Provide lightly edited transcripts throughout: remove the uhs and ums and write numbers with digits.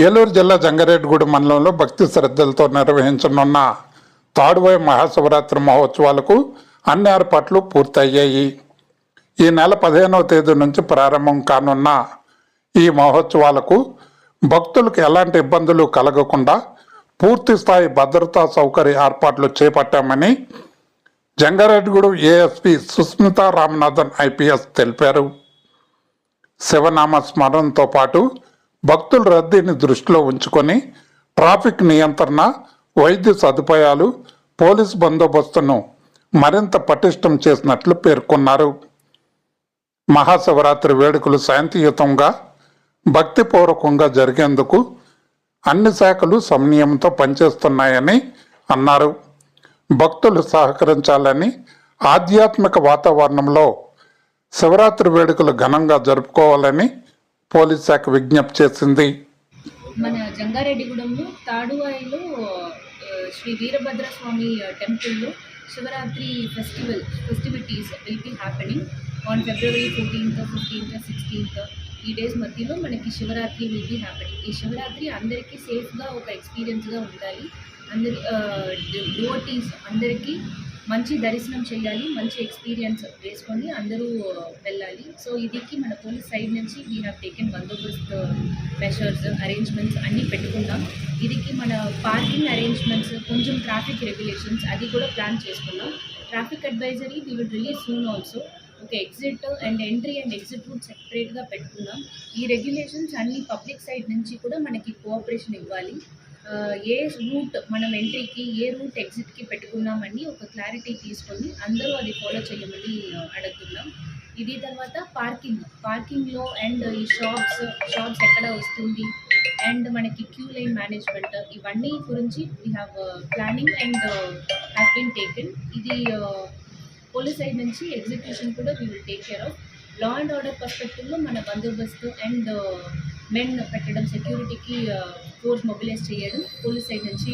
ఏలూరు జిల్లా జంగారెడ్డిగూడెం మండలంలో భక్తి శ్రద్ధలతో నిర్వహించనున్న తాడువాయి మహాశివరాత్రి మహోత్సవాలకు అన్ని ఏర్పాట్లు పూర్తయ్యాయి. ఈ నెల 15వ తేదీ నుంచి ప్రారంభం కానున్న ఈ మహోత్సవాలకు భక్తులకు ఎలాంటి ఇబ్బందులు కలగకుండా పూర్తి స్థాయి భద్రతా సౌకర్య ఏర్పాట్లు చేపట్టామని జంగారెడ్డిగూడెం ఏఎస్పీ సుస్మితా రామనాథన్ ఐపీఎస్ తెలిపారు. శివనామ స్మరణతో పాటు భక్తుల రద్దీని దృష్టిలో ఉంచుకొని ట్రాఫిక్ నియంత్రణ, వైద్య సదుపాయాలు, పోలీసు బందోబస్తును మరింత పటిష్టం చేసినట్లు పేర్కొన్నారు. మహాశివరాత్రి వేడుకలు శాంతియుతంగా, భక్తిపూర్వకంగా జరిగేందుకు అన్ని శాఖలు సమన్వయంతో పనిచేస్తున్నాయని అన్నారు. భక్తులు సహకరించాలని, ఆధ్యాత్మిక వాతావరణంలో శివరాత్రి వేడుకలు ఘనంగా జరుపుకోవాలని పోలీస్ శాఖ విజ్ఞప్తి చేసింది. మన జంగారెడ్డిగూడెంలో తాడువాయిలో శ్రీ వీరభద్రస్వామి టెంపుల్లో Shivaratri festivities will be happening on February 14th, 15th, 16th. ఈ డేస్ మధ్యలో మనకి శివరాత్రి విల్ బి హ్యాపెనింగ్. ఈ శివరాత్రి అందరికీ సేఫ్గా ఒక ఎక్స్పీరియన్స్గా ఉండాలి. అందరి డివోటీస్ అందరికీ మంచి దర్శనం చేయాలి, మంచి ఎక్స్పీరియన్స్ వేసుకొని అందరూ వెళ్ళాలి. సో ఇదికి మన పోలీస్ సైడ్ నుంచి we have taken bandobast measures, arrangements అన్నీ పెట్టుకున్నాం. ఇదికి మన పార్కింగ్ అరేంజ్మెంట్స్, కొంచెం ట్రాఫిక్ రెగ్యులేషన్స్ అది కూడా ప్లాన్ చేసుకున్నాం. Traffic advisory we will release soon also. ఒక exit and entry and exit route సెపరేట్గా పెట్టుకున్నాం. ఈ రెగ్యులేషన్స్ అన్ని పబ్లిక్ సైడ్ నుంచి కూడా మనకి కోఆపరేషన్ ఇవ్వాలి. ఏ రూట్ మనం ఎంట్రీకి, ఏ రూట్ ఎగ్జిట్కి పెట్టుకున్నామని ఒక క్లారిటీ తీసుకొని అందరూ అది ఫాలో చేయమని అడుగుతున్నాం. ఇది తర్వాత పార్కింగ్లో అండ్ ఈ షాప్స్ ఎక్కడ వస్తుంది అండ్ మనకి క్యూ లైన్ మేనేజ్మెంట్, ఇవన్నీ గురించి we have planning and have been taken. ఇది పోలీస్ సైడ్ నుంచి ఎగ్జిక్యూషన్ కూడా we will take care of. Law and order పర్స్పెక్టివ్లో మన బందోబస్తు అండ్ మెన్ పెట్టడం, సెక్యూరిటీకి ఫోర్స్ మొబిలైజ్ చేయడం పోలీస్ సైడ్ నుంచి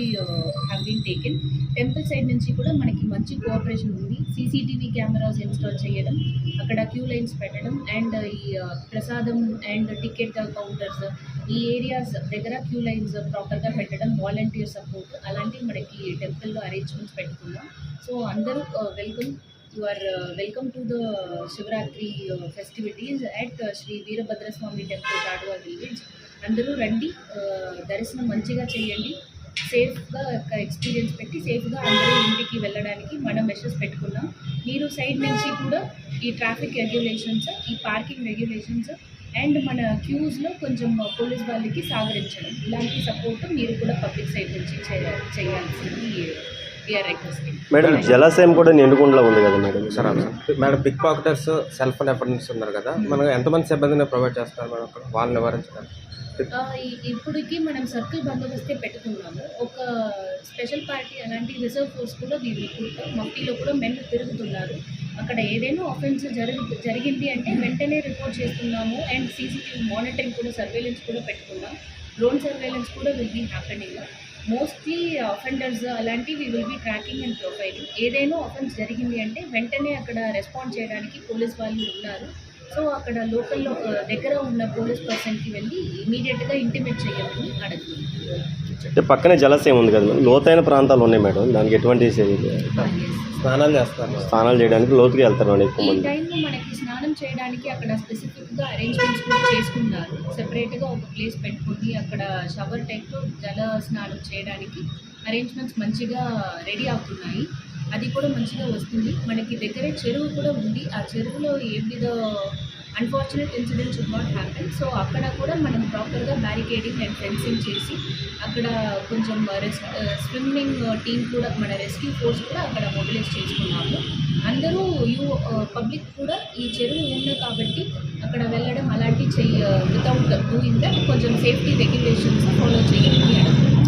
have been taken. Temple side నుంచి కూడా మనకి మంచి కోఆపరేషన్ ఉంది. సీసీటీవీ కెమెరాస్ ఇన్స్టాల్ చేయడం, అక్కడ క్యూ లైన్స్ పెట్టడం అండ్ ఈ ప్రసాదం అండ్ టికెట్ కౌంటర్స్, ఈ ఏరియాస్ దగ్గర క్యూ లైన్స్ ప్రాపర్గా పెట్టడం, వాలంటీర్ సపోర్ట్, అలాంటివి మనకి టెంపుల్లో అరేంజ్మెంట్స్ పెట్టుకున్నాం. సో అందరూ You are welcome to the Shivratri festivities at Shri Veerabhadraswamy Temple, Tadua village. అందరూ రండి, దర్శనం మంచిగా చేయండి, సేఫ్గా ఎక్స్పీరియన్స్ పెట్టి సేఫ్గా అందరూ ఇంటికి వెళ్ళడానికి మనం మెషర్స్ పెట్టుకున్నాం. మీరు సైడ్ నుంచి కూడా ఈ ట్రాఫిక్ రెగ్యులేషన్స్, ఈ పార్కింగ్ రెగ్యులేషన్స్ అండ్ మన క్యూస్లో కొంచెం పోలీస్ వాళ్ళకి సహకరించడం, ఇలాంటి సపోర్ట్ మీరు కూడా పబ్లిక్ సైడ్ నుంచి చేయాల్సింది మేడం. జలాశయం కూడా నిండుకుండా ఉంది కదా madam. Madam pickpocketers, cell phone ఎఫర్ట్స్ ఉన్నారు కదా, మనం ఎంతమంది సిబ్బందిని ప్రొవైడ్ చేస్తారు మేడం అక్కడ వాళ్ళని నివారించడానికి? ఇప్పటికి మనం సర్కిల్ బందోబస్తే పెట్టుకున్నాము. ఒక స్పెషల్ పార్టీ అలాంటి రిజర్వ్ ఫోర్స్ కూడా మఫ్టీలో కూడా మెన్ తిరుగుతున్నారు. అక్కడ ఏదైనా ఆఫెన్స్ జరిగింది అంటే వెంటనే రిపోర్ట్ చేస్తున్నాము. అండ్ సీసీటీవీ మానిటరింగ్ కూడా, సర్వేలెన్స్ కూడా పెట్టుకున్నాం. డ్రోన్ సర్వేలెన్స్ కూడా will be happening. Mostly offenders అలాంటివి will be tracking and profiling. ఏదైనా అఫెన్స్ జరిగింది అంటే వెంటనే అక్కడ రెస్పాండ్ చేయడానికి పోలీస్ వాళ్ళు ఉన్నారు. సో అక్కడ లోకల్లో దగ్గర ఉన్న పోలీస్ పర్సన్కి వెళ్ళి ఇమీడియట్గా ఇంటిమేట్ చేయమని అడుగుతుంది. పక్కనే జలాశయం ఉంది కదా మేడం, లోతైన ప్రాంతాలు ఉన్నాయి మేడం, దానికి ఎటువంటి స్నానాలు చేయడానికి లోతుకి వెళ్తారు మేడం ఎక్కువ మంది. ఈ టైంలో మనకి స్నానం చేయడానికి అక్కడ స్పెసిఫిక్గా అరేంజ్మెంట్స్ కూడా చేసుకున్నారు. సెపరేట్గా ఒక ప్లేస్ పెట్టుకుని అక్కడ షవర్ టైప్లో జల స్నానం చేయడానికి అరేంజ్మెంట్స్ మంచిగా రెడీ అవుతున్నాయి. అది కూడా మంచిగా వస్తుంది. మనకి దగ్గరే చెరువు కూడా ఉంది. ఆ చెరువులో ఏవిధ unfortunate incidents should not happen. So అక్కడ కూడా మనం ప్రాపర్గా బ్యారికేడింగ్ అండ్ ఫెన్సింగ్ చేసి అక్కడ కొంచెం స్విమ్మింగ్ టీమ్ కూడా, మన రెస్క్యూ ఫోర్స్ కూడా అక్కడ మొబిలైజ్ చేసుకున్నాము. అందరూ పబ్లిక్ కూడా ఈ చెరువు ఉంది కాబట్టి అక్కడ వెళ్ళడం అలాంటి వితౌట్ డూయింగ్ దట్ కొంచెం సేఫ్టీ రెగ్యులేషన్స్ ఫాలో చేయాలని అడుగుతున్నాం.